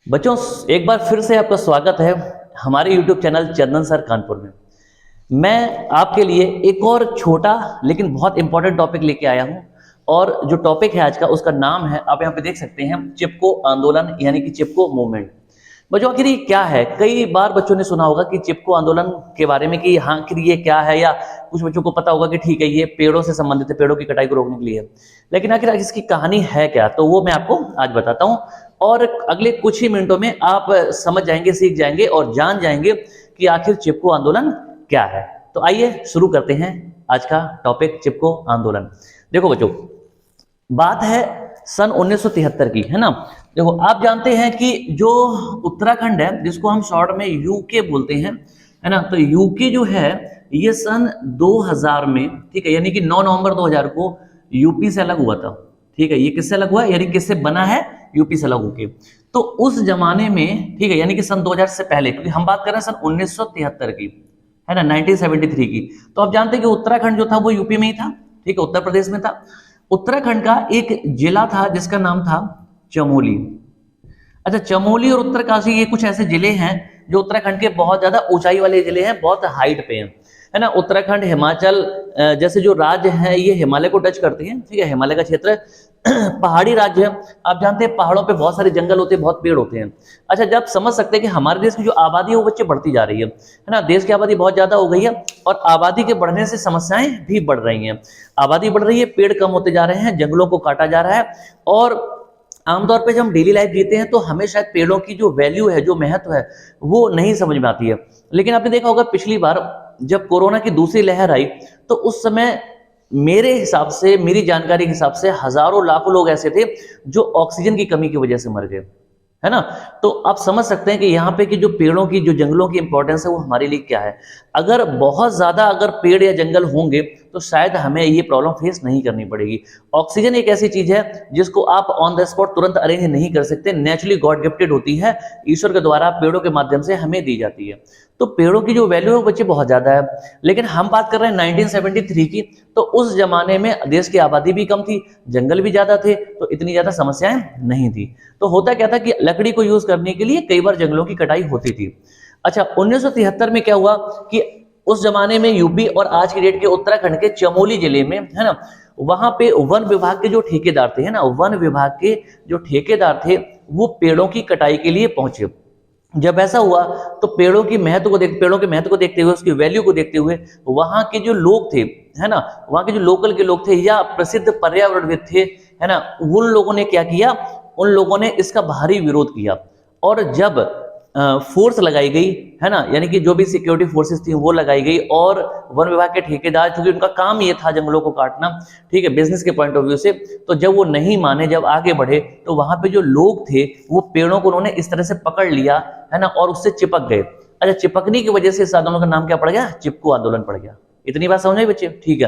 बच्चों, एक बार फिर से आपका स्वागत है हमारे YouTube चैनल चंदन सर कानपुर में। मैं आपके लिए एक और छोटा लेकिन बहुत इंपॉर्टेंट टॉपिक लेके आया हूं और जो टॉपिक है आज का उसका नाम है, आप यहां पे देख सकते हैं, चिपको आंदोलन यानी कि चिपको मूवमेंट। बच्चों आखिर ये क्या है? कई बार बच्चों ने सुना होगा कि चिपको आंदोलन के बारे में कि हाँ आखिर ये क्या है, या कुछ बच्चों को पता होगा कि ठीक है ये पेड़ों से संबंधित है, पेड़ों की कटाई को रोकने के लिए है। लेकिन आखिर इसकी कहानी है क्या, तो वो मैं आपको आज बताता हूँ और अगले कुछ ही मिनटों में आप समझ जाएंगे, सीख जाएंगे और जान जाएंगे कि आखिर चिपको आंदोलन क्या है। तो आइए शुरू करते हैं आज का टॉपिक, चिपको आंदोलन। देखो बच्चों, बात है सन 1973 की, है ना। देखो आप जानते हैं कि जो उत्तराखंड है जिसको हम शॉर्ट में यूके बोलते हैं, है ना, तो यूके जो है ये सन 2000 में, ठीक है, यानी कि 9 नवंबर 2000 को यूपी से अलग हुआ था। ठीक है, ये किससे अलग हुआ, यानी किससे बना है, यूपी से अलग होके। तो उस जमाने में, ठीक है, यानी कि सन 2000 से पहले, क्योंकि हम बात कर रहे हैं सन 1973 की, है ना, 1973 की। तो आप जानते हैं कि उत्तराखंड जो था वो यूपी में ही था, ठीक है, उत्तर प्रदेश में था। उत्तराखंड का एक जिला था जिसका नाम था चमोली। अच्छा, चमोली और उत्तरकाशी ये कुछ ऐसे जिले हैं जो उत्तराखंड के बहुत ज्यादा ऊंचाई वाले जिले हैं, बहुत हाइट पे हैं, है ना। उत्तराखंड, हिमाचल जैसे जो राज्य हैं ये हिमालय को टच करते हैं, ठीक है, हिमालय का क्षेत्र पहाड़ी राज्य है। आप जानते हैं पहाड़ों पे बहुत सारे जंगल होते हैं, बहुत पेड़ होते हैं। अच्छा, जब समझ सकते हैं कि हमारे देश की जो आबादी है वो बच्चे बढ़ती जा रही है ना, देश की आबादी बहुत ज्यादा हो गई है और आबादी के बढ़ने से समस्याएं भी बढ़ रही हैं। आबादी बढ़ रही है, पेड़ कम होते जा रहे हैं, जंगलों को काटा जा रहा है और आमतौर पे जब हम डेली लाइफ जीते हैं तो हमें शायद पेड़ों की जो वैल्यू है, जो महत्व है, वो नहीं समझ में आती है। लेकिन आपने देखा होगा पिछली बार जब कोरोना की दूसरी लहर आई तो उस समय मेरे हिसाब से, मेरी जानकारी के हिसाब से हजारों लाखों लोग ऐसे थे जो ऑक्सीजन की कमी की वजह से मर गए, है ना। तो आप समझ सकते हैं कि यहाँ पे कि जो पेड़ों की, जो जंगलों की इंपॉर्टेंस है वो हमारे लिए क्या है। अगर बहुत ज्यादा अगर पेड़ या जंगल होंगे तो शायद हमें ये प्रॉब्लम फेस नहीं करनी पड़ेगी। ऑक्सीजन एक ऐसी चीज है जिसको आप ऑन द स्पॉट तुरंत अरेंज नहीं कर सकते, नेचुरली गॉड गिफ्टेड होती है, ईश्वर के द्वारा पेड़ों के माध्यम से हमें दी जाती है। तो पेड़ों की जो वैल्यू है वो बच्चे बहुत ज्यादा है। लेकिन हम बात कर रहे हैं 1973 की, तो उस जमाने में देश की आबादी भी कम थी, जंगल भी ज्यादा थे, तो इतनी ज्यादा समस्याएं नहीं थी। तो होता क्या था कि लकड़ी को यूज करने के लिए कई बार जंगलों की कटाई होती थी। अच्छा, 1973 में क्या हुआ कि उस जमाने में यूपी और आज की डेट के उत्तराखंड के चमोली जिले में, है ना, वहां पे वन विभाग के जो ठेकेदार थे, है ना, वन विभाग के जो ठेकेदार थे वो पेड़ों की कटाई के लिए पहुंचे। जब ऐसा हुआ तो पेड़ों के महत्व को देखते हुए, उसकी वैल्यू को देखते हुए, वहां के जो लोग थे, है ना, वहां के जो लोकल के लोग थे या प्रसिद्ध पर्यावरणविद थे, है ना, उन लोगों ने क्या किया, उन लोगों ने इसका भारी विरोध किया। और जब फोर्स लगाई गई, है ना, यानी कि जो भी सिक्योरिटी फोर्सेस थी वो लगाई गई और वन विभाग के ठेकेदार, क्योंकि उनका काम ये था जंगलों को काटना, ठीक है, बिजनेस के पॉइंट ऑफ व्यू से, तो जब वो नहीं माने, जब आगे बढ़े, तो वहां पे जो लोग थे वो पेड़ों को उन्होंने इस तरह से पकड़ लिया, है ना, और उससे चिपक गए। अच्छा, चिपकने की वजह से इस आंदोलन का नाम क्या पड़ गया, चिपको आंदोलन पड़ गया। इतनी बात समझ आई बच्चे? ठीक है।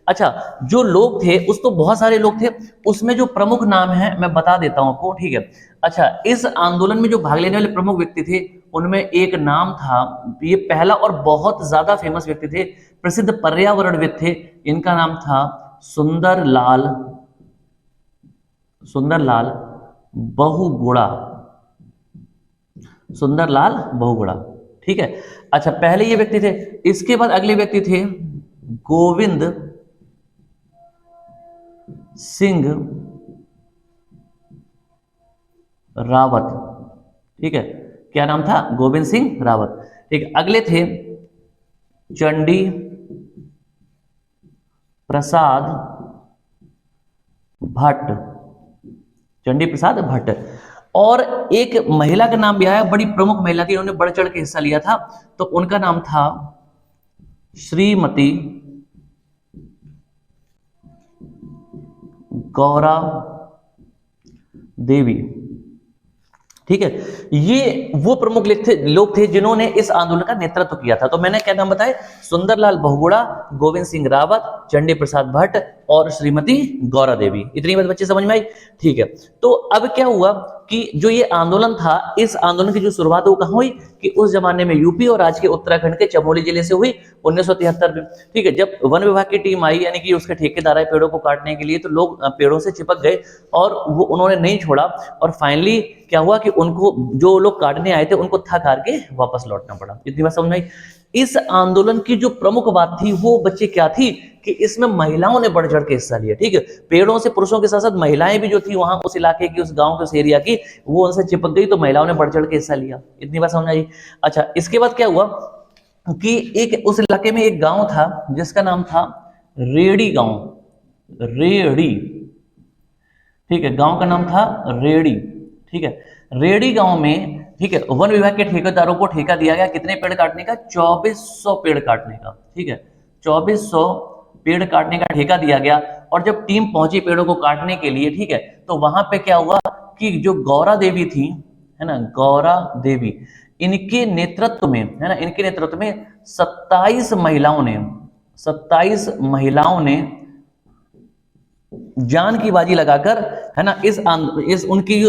अच्छा, जो लोग थे उस तो बहुत सारे लोग थे, उसमें जो प्रमुख नाम है मैं बता देता हूं आपको, ठीक है। अच्छा, इस आंदोलन में जो भाग लेने वाले प्रमुख व्यक्ति थे उनमें एक नाम था, ये पहला और बहुत ज्यादा फेमस व्यक्ति थे, प्रसिद्ध पर्यावरणविद थे, इनका नाम था सुंदरलाल बहुगुणा। सुंदरलाल बहुगुणा, ठीक है। अच्छा, पहले ये व्यक्ति थे, इसके बाद अगले व्यक्ति थे गोविंद सिंह रावत, ठीक है, क्या नाम था, गोविंद सिंह रावत, ठीक है। अगले थे चंडी प्रसाद भट्ट, चंडी प्रसाद भट्ट। और एक महिला का नाम भी आया, बड़ी प्रमुख महिला थी, उन्होंने बढ़ चढ़ के हिस्सा लिया था, तो उनका नाम था श्रीमती गौरा देवी, ठीक है। ये वो प्रमुख लोग थे जिन्होंने इस आंदोलन का नेतृत्व किया था। तो मैंने क्या नाम बताए, सुंदरलाल बहुगुणा, गोविंद सिंह रावत, चंडी प्रसाद भट्ट, और श्रीमती गौरा देवी। इतनी बात बच्चे समझ में आई? ठीक है, तो अब क्या हुआ कि जो ये आंदोलन था, इस आंदोलन की जो शुरुआत वो कहाँ हुई कि उस जमाने में यूपी और आज के उत्तराखंड के चमोली जिले से हुई 1973 में। ठीक है, जब वन विभाग की टीम आई, यानी कि उसके ठेकेदार आए पेड़ों को काटने के लिए, तो लोग पेड़ों से चिपक गए और वो उन्होंने नहीं छोड़ा, और फाइनली क्या हुआ कि उनको, जो लोग काटने आए थे, उनको थक हार के वापस लौटना पड़ा। इतनी बात समझ में आई? इस आंदोलन की जो प्रमुख बात थी वो बच्चे क्या थी कि इसमें महिलाओं ने बढ़ चढ़ के हिस्सा लिया। ठीक है, पेड़ों से पुरुषों के साथ साथ महिलाएं भी जो थी वहां उस इलाके की, उस गांव के, उस एरिया की, वो उनसे चिपक गई, तो महिलाओं ने बढ़ चढ़ के हिस्सा लिया। इतनी बात समझ आई? अच्छा, इसके बाद क्या हुआ कि एक उस इलाके में एक गांव था जिसका नाम था रेड़ी गांव। रेड़ी, ठीक है, गांव का नाम था रेड़ी। ठीक है, रेड़ी गांव में, ठीक है, वन विभाग के ठेकेदारों को ठेका दिया गया कितने पेड़ काटने का? 2400 पेड़ काटने का। ठीक है, 2400 पेड़ काटने का ठेका दिया गया। और जब टीम पहुंची पेड़ों को काटने के लिए, ठीक है, तो वहां पे क्या हुआ कि जो गौरा देवी थी, है ना, गौरा देवी, इनके नेतृत्व में, है ना, इनके नेतृत्व में 27 महिलाओं ने जान की बाजी लगाकर, है ना, इस उनकी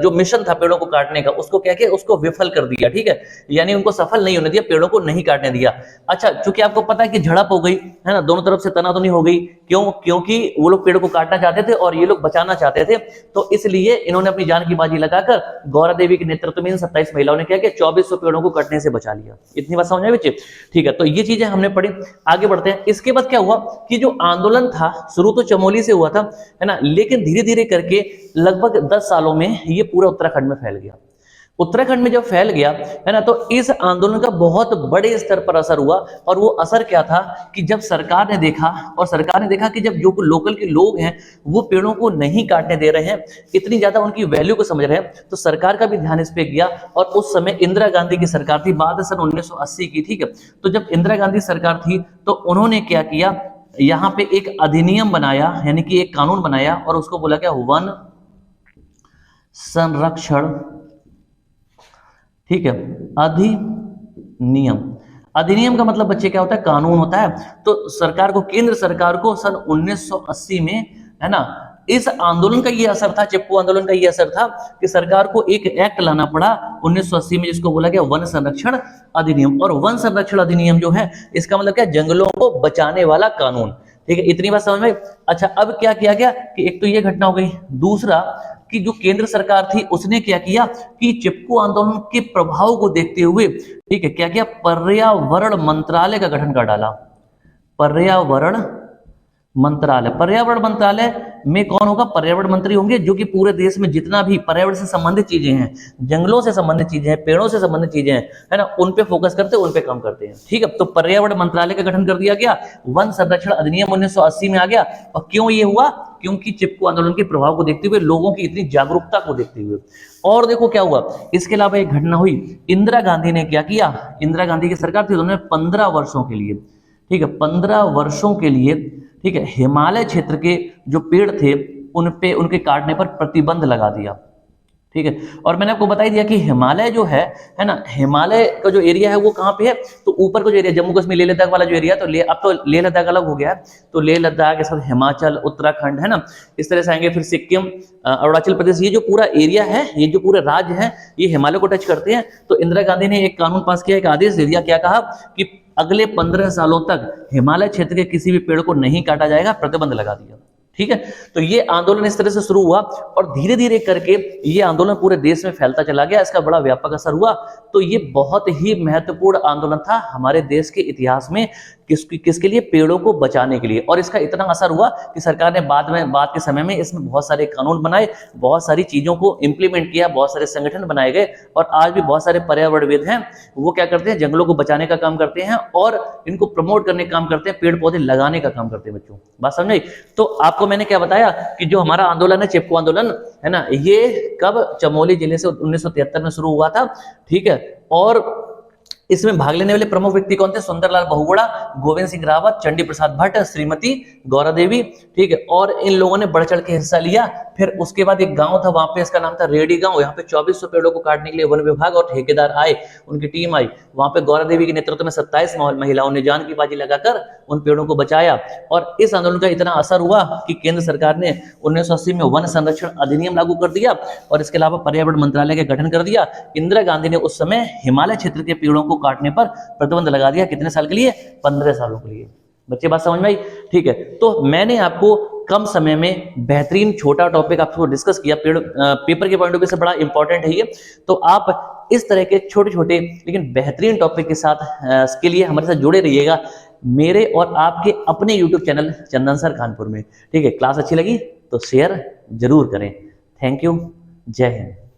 जो मिशन था पेड़ों को काटने का, उसको क्या किया? उसको विफल कर दिया। ठीक है, यानी उनको सफल नहीं होने दिया, पेड़ों को नहीं काटने दिया। अच्छा, चूंकि आपको पता है कि झड़प हो गई, है ना, दोनों तरफ से तनातनी हो गई। क्यों? क्योंकि वो लोग पेड़ों को काटना चाहते थे और ये लोग बचाना चाहते थे, तो इसलिए इन्होंने अपनी जान की बाजी लगाकर गौरा देवी के नेतृत्व में इन 27 महिलाओं ने क्या किया? 2400 पेड़ों को कटने से बचा लिया। इतनी बात समझ में आई बच्चे? ठीक है, तो ये चीजें हमने पढ़ी। आगे बढ़ते हैं। इसके बाद क्या हुआ कि जो आंदोलन था शुरू तो चमोली से हुआ था, है ना, लेकिन धीरे धीरे करके लगभग 10 सालों में ये पूरा उत्तराखंड में फैल गया। उत्तराखंड में जब फैल गया, है ना, तो इस आंदोलन का बहुत बड़े स्तर पर असर हुआ। और वो असर क्या था कि जब सरकार ने देखा कि जब जो लोकल के लोग हैं वो पेड़ों को नहीं काटने दे रहे हैं, इतनी ज्यादा उनकी वैल्यू को समझ रहे हैं, तो सरकार का भी ध्यान इस पे गया। और उस समय इंदिरा गांधी की सरकार थी, बात है सन 1980 की। ठीक है, तो जब इंदिरा गांधी सरकार थी तो उन्होंने क्या किया, यहां पे एक अधिनियम बनाया, यानी कि एक कानून बनाया, और उसको बोला क्या? वन संरक्षण, ठीक है, अधिनियम। अधिनियम का मतलब बच्चे क्या होता है? कानून होता है। तो सरकार को, केंद्र सरकार को सन 1980 में, है ना, इस आंदोलन का ये असर था, चिपको आंदोलन का ये असर था कि सरकार को एक एक्ट लाना पड़ा 1980 में, जिसको बोला गया वन संरक्षण अधिनियम। और वन संरक्षण अधिनियम जो है, इसका मतलब क्या? जंगलों को बचाने वाला कानून। ठीक है, इतनी बात समझ में? अच्छा, अब क्या किया गया कि एक तो ये घटना हो गई, दूसरा कि जो केंद्र सरकार थी उसने क्या किया कि चिपको आंदोलन के प्रभाव को देखते हुए, ठीक है, क्या किया? पर्यावरण मंत्रालय का गठन कर डाला। पर्यावरण मंत्रालय में कौन होगा? पर्यावरण मंत्री होंगे, जो कि पूरे देश में जितना भी पर्यावरण से संबंधित चीजें हैं, जंगलों से संबंधित चीजें हैं, पेड़ों से संबंधित चीजें हैं, है ना, उन पे फोकस करते हैं, उन पे काम करते हैं। ठीक है, तो पर्यावरण मंत्रालय का गठन कर दिया गया, वन संरक्षण अधिनियम 1980 में आ गया। और क्यों ये हुआ? क्योंकि चिपको आंदोलन के प्रभाव को देखते हुए, लोगों की इतनी जागरूकता को देखते हुए। और देखो क्या हुआ, इसके अलावा एक घटना हुई, इंदिरा गांधी ने क्या किया? इंदिरा गांधी की सरकार थी, उन्होंने 15 वर्षों के लिए, ठीक है, 15 वर्षों के लिए, ठीक है, हिमालय क्षेत्र के जो पेड़ थे उन पे, उनके काटने पर प्रतिबंध लगा दिया। ठीक है, और मैंने आपको बता ही दिया कि हिमालय जो है ना, हिमालय का जो एरिया है वो कहाँ पे है? तो ऊपर का जो एरिया, जम्मू कश्मीर, लेह लद्दाख वाला जो एरिया, तो अब तो लेह लद्दाख अलग हो गया है, तो लेह लद्दाख, इसके बाद हिमाचल, उत्तराखंड, है ना, इस तरह से आएंगे, फिर सिक्किम, अरुणाचल प्रदेश, ये जो पूरा एरिया है, ये जो पूरे राज्य है, ये हिमालय को टच करते हैं। तो इंदिरा गांधी ने एक कानून पास किया, एक आदेश दे दिया, क्या कहा कि अगले 15 सालों तक हिमालय क्षेत्र के किसी भी पेड़ को नहीं काटा जाएगा, प्रतिबंध लगा दिया। ठीक है, तो ये आंदोलन इस तरह से शुरू हुआ और धीरे धीरे करके ये आंदोलन पूरे देश में फैलता चला गया, इसका बड़ा व्यापक असर हुआ। तो ये बहुत ही महत्वपूर्ण आंदोलन था हमारे देश के इतिहास में, किसके लिए? पेड़ों को बचाने के लिए। और इसका इतना असर हुआ कि सरकार ने बाद के समय में इसमें बहुत सारे कानून बनाए, बहुत सारी चीजों को इंप्लीमेंट किया, बहुत सारे संगठन बनाए गए, और आज भी बहुत सारे पर्यावरणविद हैं, वो क्या करते हैं? जंगलों को बचाने का काम करते हैं और इनको प्रमोट करने का काम करते हैं, पेड़ पौधे लगाने का काम करते हैं। बच्चों, बात समझ आई? तो आपको मैंने क्या बताया कि जो हमारा आंदोलन है, चिपको आंदोलन, है ना, ये कब? चमोली जिले से 1973 में शुरू हुआ था। ठीक है, और इसमें भाग लेने वाले प्रमुख व्यक्ति कौन थे? सुंदरलाल बहुगुणा, गोविंद सिंह रावत, चंडी प्रसाद भट्ट, श्रीमती गौरा देवी। ठीक है, और इन लोगों ने बढ़ चढ़ के हिस्सा लिया। फिर उसके बाद एक गांव था, वहां पे इसका नाम था रेडी गांव। यहाँ पे 2400 पेड़ों को काटने के लिए वन विभाग और ठेकेदार आए, उनकी टीम आई। वहां पे गौरा देवी के नेतृत्व में 27 महिलाओं ने जान की बाजी लगाकर उन पेड़ों को बचाया। और इस आंदोलन का इतना असर हुआ कि केंद्र सरकार ने 1980 में वन संरक्षण अधिनियम लागू कर दिया और इसके अलावा पर्यावरण मंत्रालय का गठन कर दिया। इंदिरा गांधी ने उस समय हिमालय क्षेत्र के पेड़ों को काटने पर प्रतिबंध लगा दिया। कितने साल के लिए? 15 सालों के लिए। बच्चे बात समझ में आई? ठीक है, तो मैंने आपको कम समय में बेहतरीन छोटा टॉपिक आपको डिस्कस किया। पेपर के पॉइंट ऑफ व्यू से बड़ा इंपॉर्टेंट है ये। तो आप इस तरह के छोटे छोटे लेकिन बेहतरीन टॉपिक के साथ के लिए हमारे साथ जुड़े रहिएगा, मेरे और आपके अपने यूट्यूब चैनल चंदन सर कानपुर में। ठीक है, क्लास अच्छी लगी तो शेयर जरूर करें। थैंक यू, जय हिंद।